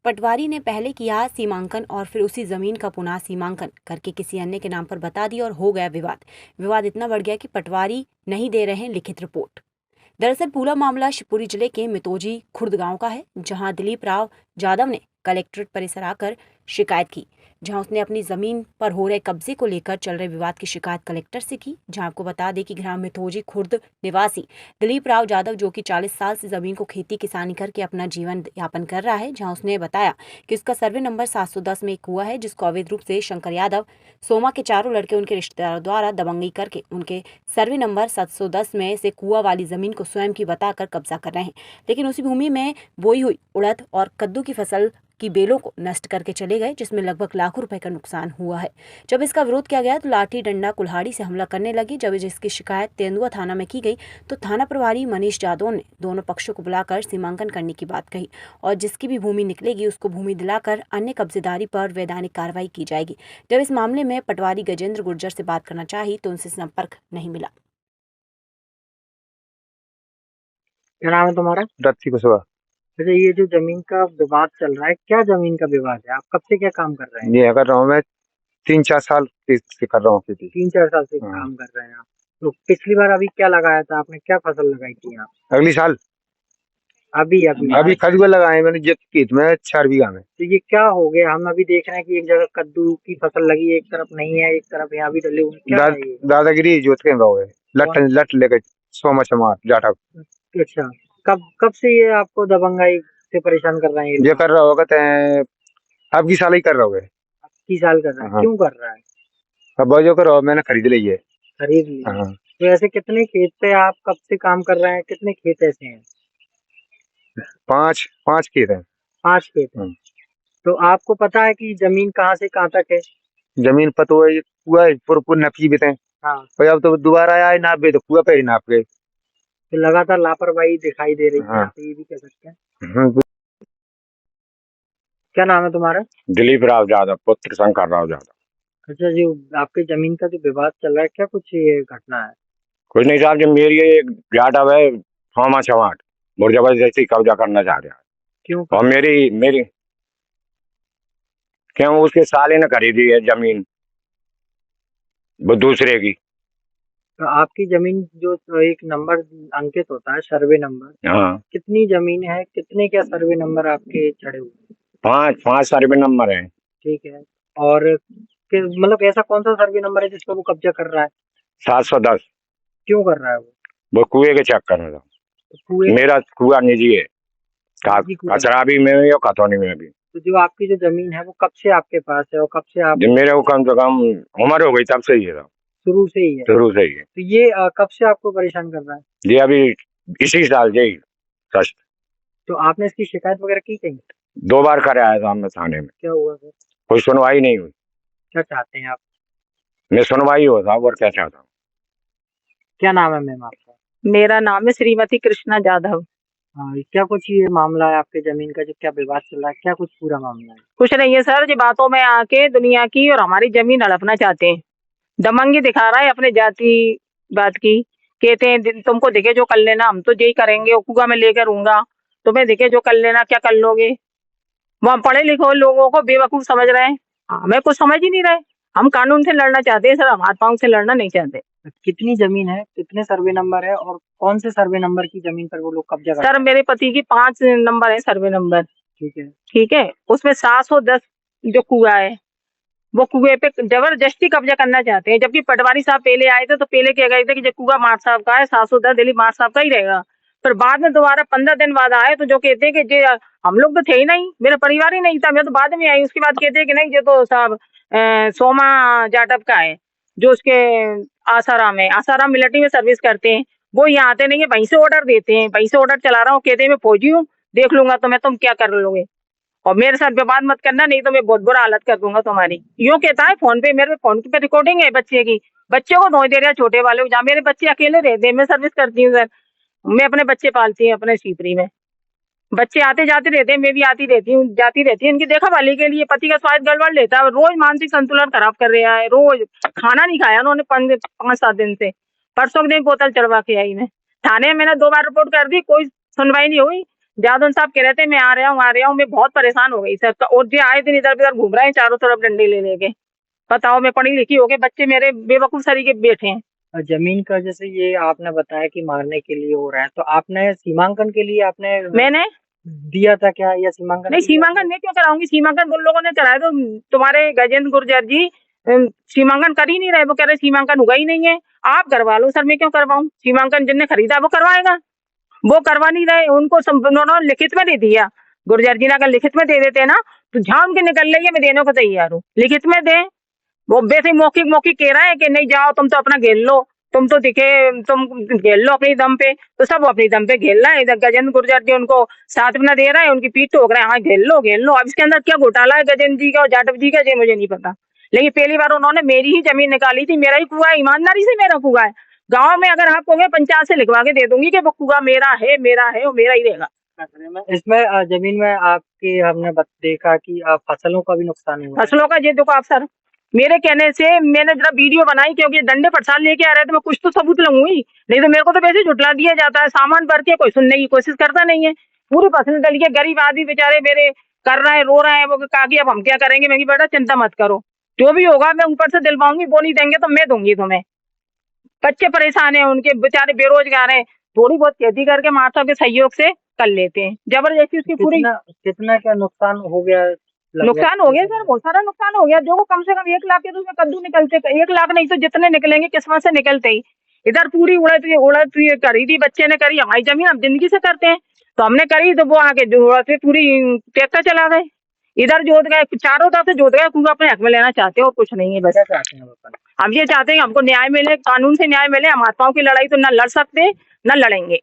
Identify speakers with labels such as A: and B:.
A: पटवारी ने पहले किया सीमांकन और फिर उसी जमीन का पुनः सीमांकन करके किसी अन्य के नाम पर बता दिया और हो गया विवाद। विवाद इतना बढ़ गया कि पटवारी नहीं दे रहे लिखित रिपोर्ट। दरअसल पूरा मामला शिवपुरी जिले के मितोजी खुर्द गांव का है, जहां दिलीप राव यादव ने कलेक्ट्रेट परिसर आकर शिकायत की, जहां उसने अपनी जमीन पर हो रहे कब्जे को लेकर चल रहे विवाद की शिकायत कलेक्टर से की। जहां आपको बता दें कि ग्राम मितोजी खुर्द निवासी दिलीप राव यादव, जो कि 40 साल से जमीन को खेती किसानी करके अपना जीवन यापन कर रहा है, जहां उसने बताया कि उसका सर्वे नंबर 710 में एक कुआ है, जिसको अवैध रूप से शंकर यादव, सोमा के चारों लड़के उनके रिश्तेदारों द्वारा दबंगई करके उनके सर्वे नंबर 710 में से कुआ वाली जमीन को स्वयं की बताकर कब्जा कर रहे हैं। लेकिन उसी भूमि में बोई हुई उड़द और कद्दू की फसल की बेलों को नष्ट करके चले गए, जिसमें लगभग लाखों रुपए का नुकसान हुआ है। जब इसका विरोध किया गया तो लाठी डंडा कुल्हाड़ी से हमला करने लगे। जब इसकी शिकायत तेंदुआ थाना में की गई तो थाना प्रभारी मनीष यादव ने दोनों पक्षों को बुलाकर सीमांकन करने की बात कही और जिसकी भी भूमि निकलेगी उसको भूमि दिलाकर अन्य कब्जेदारी पर वैधानिक कार्रवाई की जाएगी। जब इस मामले में पटवारी गजेंद्र गुर्जर से बात करना चाही तो उनसे संपर्क नहीं मिला।
B: क्या नाम है तुम्हारा?
C: रत्ती कुशवाहा।
B: अच्छा, ये जो जमीन का विवाद चल रहा है, क्या जमीन का विवाद है? आप कब से क्या काम कर रहे हैं?
C: ये कर रहा हूँ मैं 3-4 साल से कर रहा हूँ खेती।
B: 3-4 साल से
C: हाँ।
B: काम कर रहे हैं आप। तो पिछली बार अभी क्या लगाया था आपने? क्या फसल लगाई थी आप?
C: अगली साल
B: अभी
C: कद्दू लगाए मैंने जित खेत में 4 बीघा में।
B: तो ये क्या हो गया? हम अभी देख रहे हैं कि एक जगह कद्दू की फसल लगी, एक तरफ नहीं है, एक तरफ यहाँ भी डले हुए हैं। क्या है ये?
C: दादागिरी जोत के गए लट लेकर सोमा चमार जाटा।
B: अच्छा, कब से ये आपको दबंगाई से परेशान कर रहे हैं?
C: ये कर रहा होगा अब की साल ही कर रहा होगा।
B: की साल कर रहा है?
C: हाँ।
B: क्यों कर रहा है?
C: अब जो करो मैंने खरीद ली है।
B: खरीद लिया।
C: हाँ।
B: तो ऐसे कितने खेत पे आप कब से काम कर रहे हैं? कितने खेत ऐसे हैं?
C: 5 खेत है।
B: 5 खेत है। तो आपको पता है कि जमीन कहाँ से कहाँ तक है?
C: जमीन पर तो पूरा पूरा नपी बेते।
B: हाँ।
C: अब तो दोबारा आया नाप बे तो पूरा पे नाप गए।
B: तो लगातार लापरवाही दिखाई दे रही है।
C: हाँ।
B: तो ये भी कह सकते हैं। क्या नाम है तुम्हारा?
D: दिलीप राव यादव, पुत्र शंकर राव यादव।
B: अच्छा जी, आपके जमीन का जो विवाद चल रहा है, क्या कुछ ये घटना है?
D: कुछ नहीं साहब, जो मेरी एक यादव है सोमा चमाट, वो जबरदस्ती कब्जा करना चाह रहा है।
B: क्यों?
D: और मेरी क्यों उसके साले ने खरीदी है जमीन, वो दूसरे की।
B: तो आपकी जमीन जो एक नंबर अंकित होता है, सर्वे नंबर,
D: हाँ,
B: कितनी जमीन है? कितने क्या सर्वे नंबर आपके चढ़े हुए हैं?
D: 5 सर्वे नंबर है।
B: ठीक है। और मतलब ऐसा कौन सा सर्वे नंबर है जिसको वो कब्जा कर रहा है?
D: 710।
B: क्यों कर रहा है
D: वो कुएं के चक्कर में था।
B: तो कुएं?
D: मेरा कुआ निजी है,
B: निजी कुआं।
D: कचराबी में भी और खतौनी में भी।
B: तो जो आपकी जो जमीन है वो कब से आपके पास है और कब से आप?
D: जब मेरे को कम से कम उम्र हो गई तब से ही है,
B: शुरू से ही है?
D: शुरू से ही है।
B: तो ये कब से आपको परेशान कर रहा है?
D: ये अभी इसी साल यही फर्स्ट।
B: तो आपने इसकी शिकायत वगैरह की कहीं?
D: 2 बार कर आया था मैं थाने में,
B: क्या हुआ सर?
D: कोई सुनवाई नहीं हुई।
B: क्या चाहते हैं आप?
D: मैं सुनवाई हो साहब, और क्या चाहता हूँ।
B: क्या नाम है मैम आपका?
E: मेरा नाम है श्रीमती कृष्णा जाधव।
B: क्या कुछ ये मामला है आपके जमीन का, जो क्या विवाद चल रहा है, क्या कुछ पूरा मामला है?
E: कुछ नहीं है सर, जो बातों में आके दुनिया की और हमारी जमीन हड़पना चाहते हैं। दमंगी दिखा रहा है अपने जाति बात की। कहते हैं तुमको दिखे जो कर लेना, हम तो यही करेंगे, कुआ में लेकर रहूंगा, तुम्हें दिखे जो कर लेना, क्या कर लोगे। वहाँ पढ़े लिखे लोगों को बेवकूफ समझ रहे हैं, हमें कुछ समझ ही नहीं रहे। हम कानून से लड़ना चाहते हैं सर, हम हाथ पांव से लड़ना नहीं चाहते।
B: कितनी जमीन है, कितने सर्वे नंबर है और कौन से सर्वे नंबर की जमीन पर वो लोग कब्जा करते हैं?
E: सर मेरे पति की 5 नंबर है सर्वे नंबर।
B: ठीक है।
E: ठीक है, उसमें 710 जो कुआ है, वो कुएं पे जबरदस्ती कब्जा करना चाहते हैं। जबकि पटवारी साहब पहले आए थे तो पहले कह गए थे कि जो कुआ मार्ट साहब का है, 710 दिलीप मार्ट साहब का ही रहेगा। फिर बाद में दोबारा 15 दिन बाद आए तो जो कहते हैं कि जे हम लोग तो थे ही नहीं, मेरा परिवार ही नहीं था, मैं तो बाद में आई। उसके बाद कहते हैं कि नहीं, ये तो साहब सोमा जाटव का है, जो उसके आसाराम है, आसाराम मिलिट्री में सर्विस करते हैं। वो यहाँ आते नहीं है, वहीं से ऑर्डर देते हैं, वहीं से ऑर्डर चला रहा हूँ। कहते हैं मैं फौजी हूँ, देख लूंगा तो मैं, तुम क्या कर लोगे और मेरे साथ विवाद मत करना, नहीं तो मैं बहुत बुरा हालत कर दूंगा तुम्हारी। यूँ कहता है फोन पे, मेरे फोन पे रिकॉर्डिंग है बच्चे की, बच्चे को धोई दे रहा है, छोटे वाले को। जहाँ मेरे बच्चे अकेले रहते हैं, मैं सर्विस करती हूँ सर, मैं अपने बच्चे पालती हूँ अपने सीपरी में। बच्चे आते जाते रहते हैं, मैं भी आती रहती हूँ जाती रहती हूँ, इनकी देखा भाली के लिए। पति का स्वास्थ्य गड़बड़ लेता है, रोज मानसिक संतुलन खराब कर रहा है, रोज खाना नहीं खाया उन्होंने 5-7 दिन से। परसों के दिन बोतल चढ़वा के आई मैं थाने में, मैंने 2 बार रिपोर्ट कर दी, कोई सुनवाई नहीं हुई। जादौन साहब कह रहे थे मैं आ रहा हूँ, मैं बहुत परेशान हो गई सर। तो और जो आए दिन इधर उधर घूम रहे हैं चारों तरफ डंडे ले लेके। बताओ, मैं पढ़ी लिखी हो गई, बच्चे मेरे बेवकूफ सरीके बैठे हैं।
B: और जमीन का जैसे ये आपने बताया कि मारने के लिए हो रहा है, तो आपने सीमांकन के लिए आपने
E: मैंने
B: दिया था क्या, या सीमांकन
E: नहीं,
B: के लिए
E: सीमांकन मैं क्यों कराऊंगी? सीमांकन उन लोगों ने कराया, तो तुम्हारे गजेंद्र गुर्जर जी सीमांकन कर ही नहीं रहे। वो कह रहे सीमांकन हुआ ही नहीं है, आप करवा लो। सर मैं क्यों करवाऊं? सीमांकन जिनने खरीदा वो करवाएगा, वो करवा नहीं रहे। उनको उन्होंने लिखित में दे दिया। गुर्जर जी ने अगर लिखित में दे देते ना तो झाम के निकल रही है, मैं देने को तैयार हूँ, लिखित में दे। वो वैसे मौखिक मौखिक कह रहा है कि नहीं जाओ तुम तो अपना घेर लो, तुम तो दिखे, तुम घेर लो अपनी दम पे। तो सब अपनी दम पे घेर रहा है। इधर गजेंद्र गुर्जर जी उनको सांत्वना दे रहा है, उनकी पीठ ठोक रहे हैं, हाँ घेर लो घेर लो। अब इसके अंदर क्या घोटाला है गजेंद्र जी का और जाटव जी का, ये मुझे नहीं पता। लेकिन पहली बार उन्होंने मेरी ही जमीन निकाली थी, मेरा ही कुआ है, ईमानदारी से मेरा कुआ है। गाँव में अगर आप कहोगे पंचायत से लिखवा के दे दूंगी कि वो कुआ मेरा है और मेरा ही रहेगा।
B: इसमें जमीन में आपके हमने देखा कि फसलों का भी नुकसान हुआ है।
E: फसलों का ये देखो आप सर, मेरे कहने से मैंने जरा वीडियो बनाई, क्योंकि डंडे पड़साल लेके आ रहे थे, मैं कुछ तो सबूत लूंगी, नहीं तो मेरे को तो वैसे झुटला दिया जाता है। सामान भर के कोई सुनने की कोशिश करता नहीं है। पूरी फसल डल के गरीब आदमी बेचारे मेरे कर रहे हैं, रो रहे हैं। वो कहा कि अब हम क्या करेंगे? मैं बेटा चिंता मत करो, जो भी होगा मैं ऊपर से दिलवाऊंगी, वो नहीं देंगे तो मैं दूंगी तुम्हें। बच्चे परेशान है, उनके बेचारे बेरोजगार हैं, थोड़ी बहुत खेती करके माँ साहब के सहयोग से कर लेते हैं। जबरदस्ती उसकी पूरी
B: कितना क्या नुकसान हो गया?
E: नुकसान हो गया सर, बहुत सारा नुकसान हो गया। जो को कम से कम 1 लाख के तो उसमें कद्दू निकलते, 1 लाख नहीं तो जितने निकलेंगे किस्मत से निकलते ही। इधर पूरी उड़द करी थी, बच्चे ने करी, हमारी जमीन हम जिंदगी से करते हैं तो हमने करी, तो वो आके उड़द पूरी ट्रैक्टर चला गए, इधर जोत गए, चारों तरफ से जोत गए, क्योंकि अपने हक में लेना चाहते हैं और कुछ नहीं है। बस
B: चाहते हैं
E: हम ये चाहते हैं हमको न्याय मिले, कानून से न्याय मिले। हम आत्माओं की लड़ाई तो न लड़ सकते न लड़ेंगे।